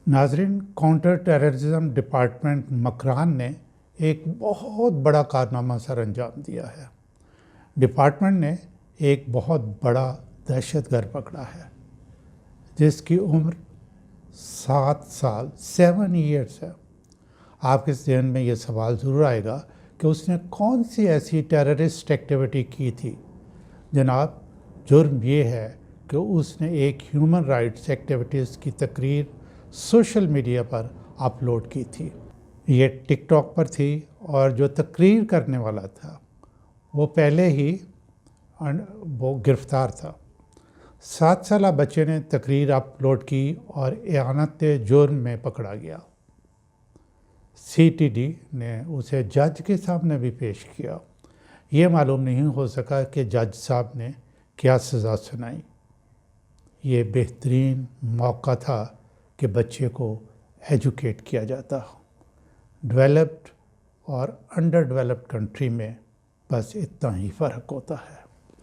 ناظرین، counter terrorism department Makran نے ایک بہت بڑا کارنامہ سر انجام دیا ہے۔ ڈپارٹمنٹ نے ایک بہت بڑا دہشت گرد پکڑا ہے جس کی عمر 7 سال 7 ایئرس ہے۔ آپ کے ذہن میں یہ سوال ضرور آئے گا کہ اس نے کون سی ایسی ٹیررسٹ ایکٹیویٹی کی تھی؟ جناب، جرم یہ ہے کہ اس نے ایک ہیومن رائٹس ایکٹیویٹیز کی تقریر سوشل میڈیا پر اپلوڈ کی تھی۔ یہ ٹک ٹاک پر تھی اور جو تقریر کرنے والا تھا وہ پہلے ہی وہ گرفتار تھا۔ 7 سالہ بچے نے تقریر اپلوڈ کی اور اعانت جرم میں پکڑا گیا۔ CTD نے اسے جج کے سامنے بھی پیش کیا۔ یہ معلوم نہیں ہو سکا کہ جج صاحب نے کیا سزا سنائی۔ یہ بہترین موقع تھا کہ بچے کو ایجوکیٹ کیا جاتا۔ ڈیولپڈ اور انڈر ڈیولپڈ کنٹری میں بس اتنا ہی فرق ہوتا ہے۔